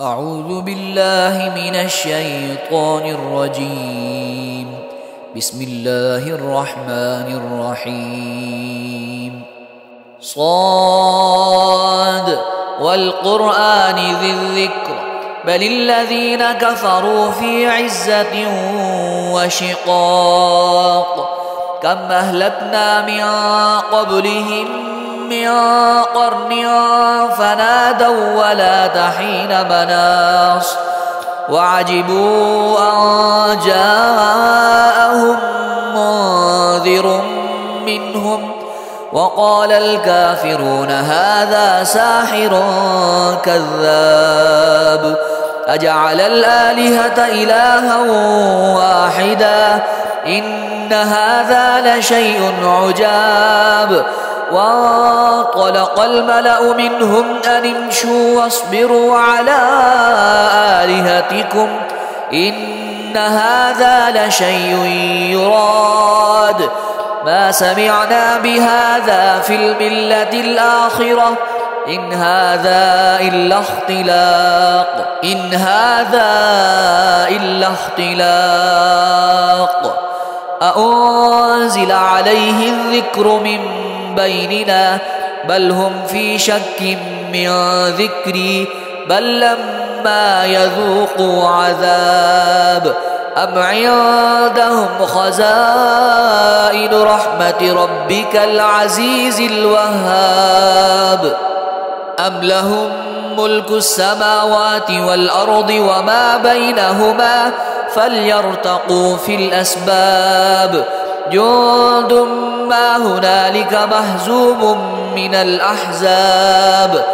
أعوذ بالله من الشيطان الرجيم. بسم الله الرحمن الرحيم. صاد والقرآن ذي الذكر بل الذين كفروا في عزة وشقاق كم أهلكنا من قبلهم من قرن فنادوا ولا تحين مناص وعجبوا أن جاءهم منذر منهم وقال الكافرون هذا ساحر كذاب أجعل الآلهة إلها واحدا إن هذا لشيء عجاب وانطلق الملأ منهم أن امشوا واصبروا على آلهتكم إن هذا لشيء يراد ما سمعنا بهذا في الملة الآخرة إن هذا إلا اختلاق أأنزل عليه الذكر من بيننا بل هم في شك من ذكري بل لما يذوقوا عذاب أم عندهم خزائن رحمة ربك العزيز الوهاب أم لهم ملك السماوات والأرض وما بينهما فليرتقوا في الأسباب جند ما هنالك مهزوم من الأحزاب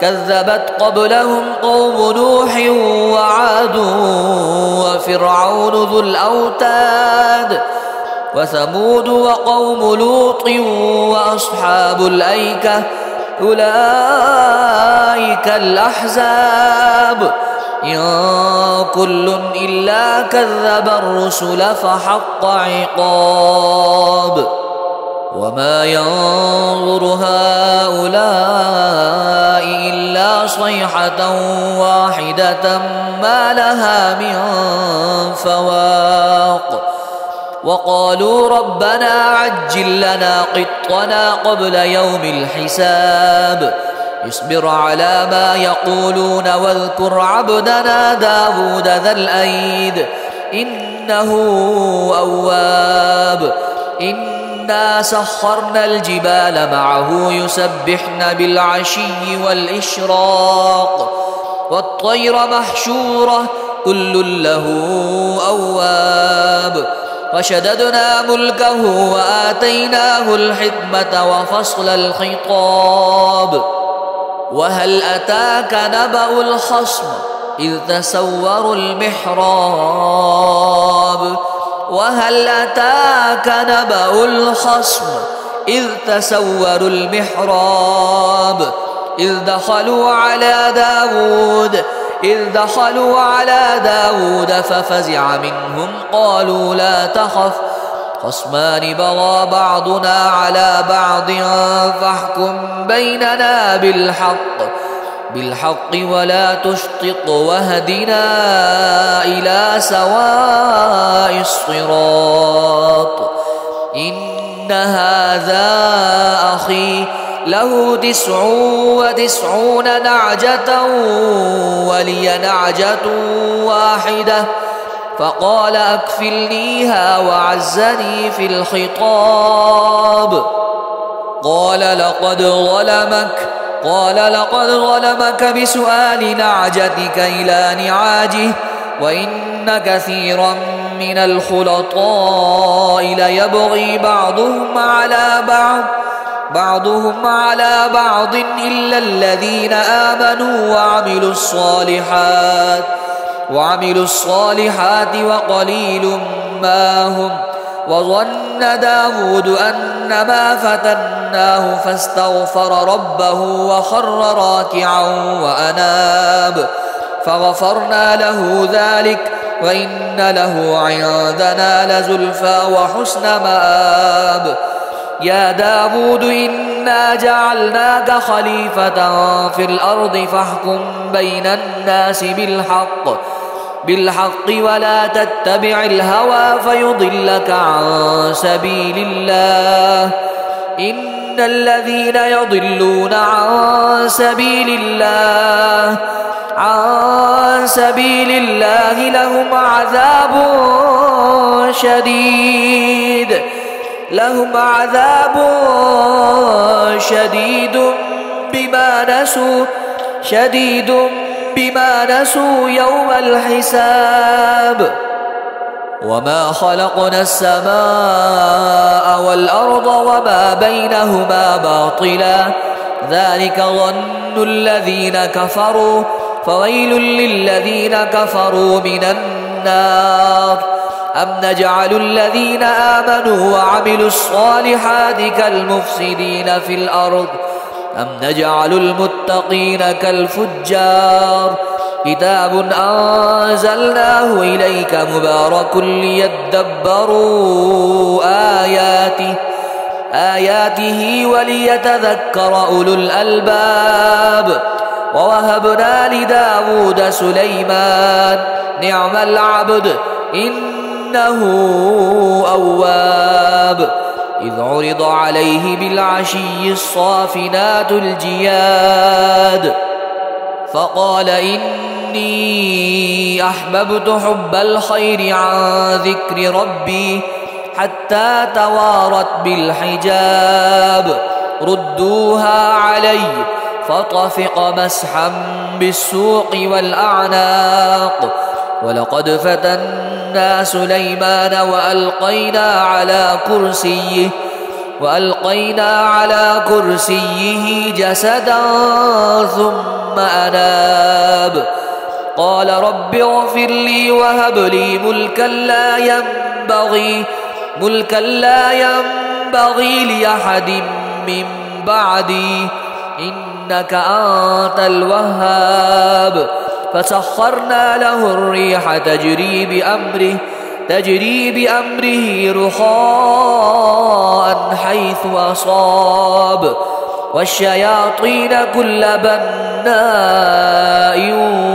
كذبت قبلهم قوم نوح وعاد وفرعون ذو الأوتاد وثمود وقوم لوط وأصحاب الأيكة أولئك الأحزاب إن كل إلا كذب الرسل فحق عقاب وما ينظر هؤلاء إلا صيحة واحدة ما لها من فواق وقالوا ربنا عجل لنا قطنا قبل يوم الحساب اصبر على ما يقولون واذكر عبدنا داود ذا الأيد إنه أواب إنا سخرنا الجبال معه يسبحن بالعشي والإشراق والطير محشورة كل له أواب وشددنا ملكه وآتيناه الحكمة وفصل الخطاب وهل أتاك نبأ الخصم إذ تسوروا المحراب وهل أتاك نبأ الخصم إذ تسوروا المحراب إذ دخلوا على داود ففزع منهم قالوا لا تخف خصمان بغى بعضنا على بعض فاحكم بيننا بالحق ولا تشطط واهدنا إلى سواء الصراط إن هذا أخي له 99 نعجة ولي نعجة واحدة فقال أكفلنيها وعزني في الخطاب قال لقد ظلمك بسؤال نعجتك إلى نعاجه وإن كثيرا من الخلطاء ليبغي بعضهم على بعض إلا الذين آمنوا وعملوا الصالحات وقليل ما هم وظن داود أنما فتناه فاستغفر ربه وخر راكعا وأناب فغفرنا له ذلك وإن له عندنا لزلفى وحسن مآب يا داود إنا جعلناك خليفة في الأرض فاحكم بين الناس بالحق ولا تتبع الهوى فيضلك عن سبيل الله إن الذين يضلون عن سبيل الله لهم عذاب شديد بما نسوا يوم الحساب وما خلقنا السماء والأرض وما بينهما باطلا ذلك ظن الذين كفروا فويل للذين كفروا من النار أم نجعل الذين آمنوا وعملوا الصالحات كالمفسدين في الأرض أم نجعل المتقين كالفجار كتاب أنزلناه إليك مبارك ليدبروا آياته وليتذكر أولو الألباب ووهبنا لداود سليمان نعم العبد إنه أواب إذ عرض عليه بالعشي الصافنات الجياد فقال إني أحببت حب الخير عن ذكر ربي حتى توارت بالحجاب ردوها علي فطفق مسحا بالسوق والأعناق ولقد فتنا سليمان وألقينا على كرسيه جسدا ثم أناب قال رب اغفر لي وهب لي ملكا لا ينبغي لأحد من بعدي إنك أنت الوهاب فسخرنا له الريح تجري بأمره رخاء حيث أصاب والشياطين كل بناء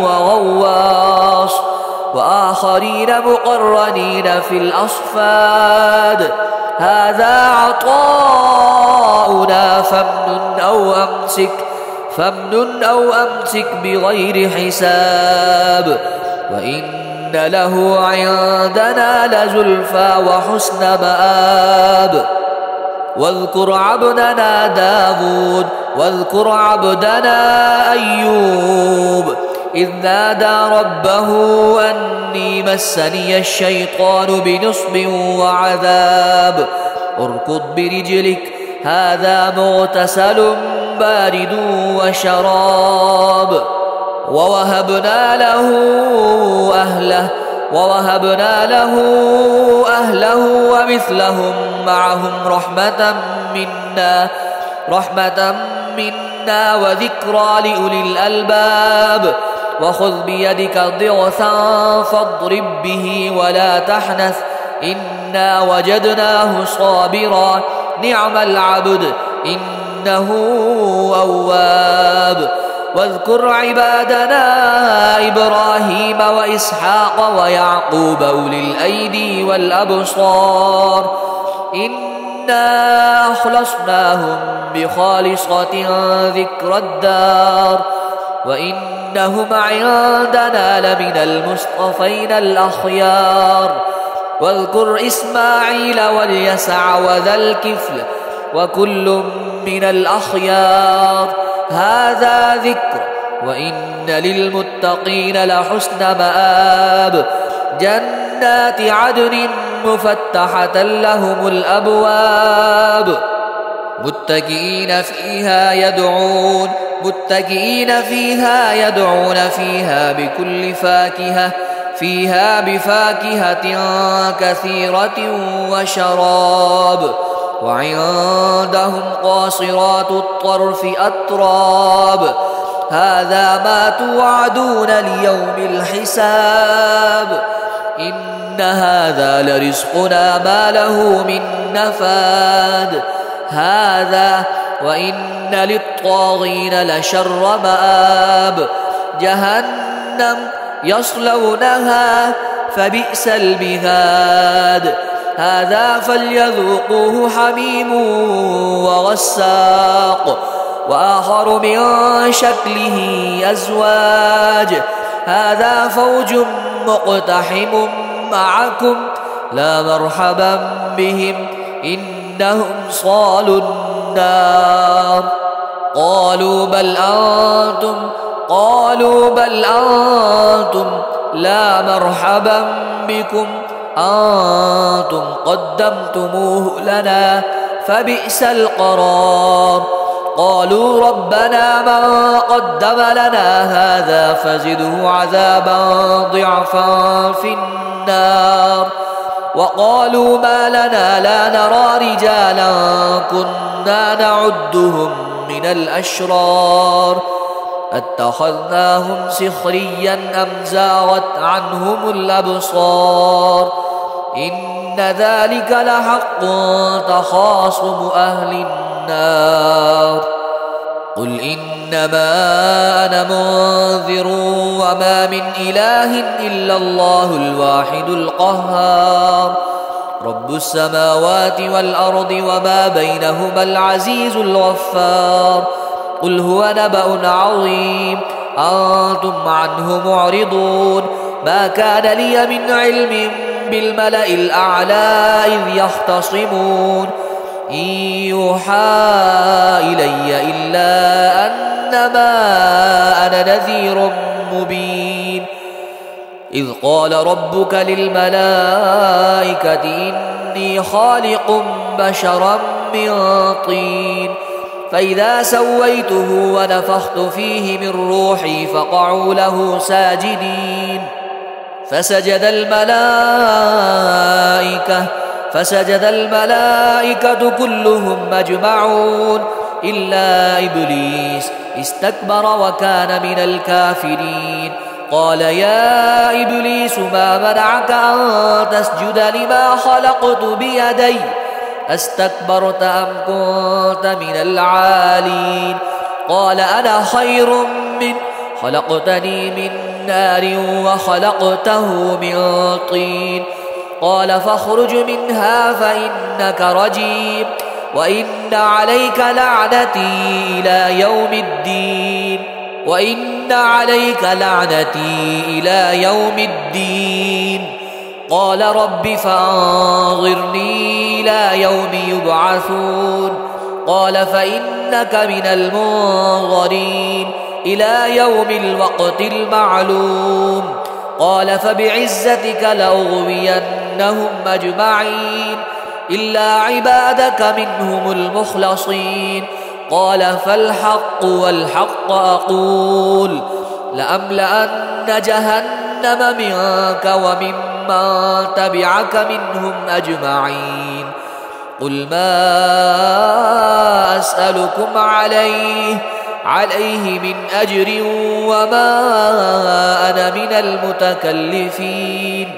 وغواص وآخرين مقرنين في الأصفاد هذا عطاؤنا فامنن أو أمسك بغير حساب وإن له عندنا لزلفى وحسن مآب واذكر عبدنا داود واذكر عبدنا أيوب إذ نادى ربه أني مسني الشيطان بنصب وعذاب اركض برجلك هذا مغتسل بارد وشراب ووهبنا له أهله ومثلهم معهم رحمة منا وذكرى لأولي الألباب وخذ بيدك ضغثا فاضرب به ولا تحنث إنا وجدناه صابرا نعم العبد إنه أواب واذكر عبادنا إبراهيم وإسحاق ويعقوب أولي الأيدي والأبصار إنا أخلصناهم بخالصة ذكر الدار وإنهم عندنا لمن المصطفين الأخيار واذكر إسماعيل واليسع وذا الكفل وكل من الأخيار هذا ذكر وإن للمتقين لحسن مآب جنات عدن مفتحة لهم الأبواب متكئين فيها يدعون فيها بكل فاكهة فيها بفاكهة كثيرة وشراب وعندهم قاصرات الطرف أتراب هذا ما توعدون ليوم الحساب إن هذا لرزقنا ما له من نفاد هذا وإن للطاغين لشر مآب جهنم يصلونها فبئس المهاد هذا فليذوقوه حميم وغساق وآخر من شكله أزواج هذا فوج مقتحم معكم لا مرحبا بهم إنهم صالوا النار قالوا بل أنتم لا مرحبا بكم أنتم قدمتموه لنا فبئس القرار قالوا ربنا من قدم لنا هذا فزده عذابا ضعفا في النار وقالوا ما لنا لا نرى رجالا كنا نعدهم من الأشرار اتخذناهم سخريا أم زاغت عنهم الأبصار إن ذلك لحق تخاصم أهل النار قل إنما أنا منذر وما من إله إلا الله الواحد القهار رب السماوات والأرض وما بينهما العزيز الغفار قل هو نبأ عظيم أنتم عنه معرضون ما كان لي من علم بالملأ الأعلى إذ يختصمون إن يوحى إلي إلا أنما أنا نذير مبين إذ قال ربك للملائكة إني خالق بشرا من طين فإذا سويته ونفخت فيه من روحي فقعوا له ساجدين فسجد الملائكة كلهم أجمعون إلا إبليس استكبر وكان من الكافرين قال يا إبليس ما منعك أن تسجد لما خلقت بيدي أستكبرت أم كنت من العالين قال أنا خير منه خلقتني من نار وخلقته من طين قال فاخرج منها فإنك رجيم وإن عليك لعنتي إلى يوم الدين قال رب فانظرني إلى يوم يبعثون قال فإنك من المنظرين إلى يوم الوقت المعلوم قال فبعزتك لأغوينهم أجمعين إلا عبادك منهم المخلصين قال فالحق والحق أقول لأملأن جهنم منك وممن تبعك منهم أجمعين قل ما أسألكم عليه من أجر وما أنا من المتكلفين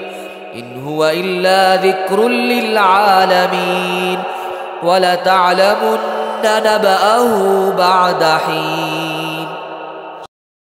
إن هو إلا ذكر للعالمين ولتعلمن نبأه بعد حين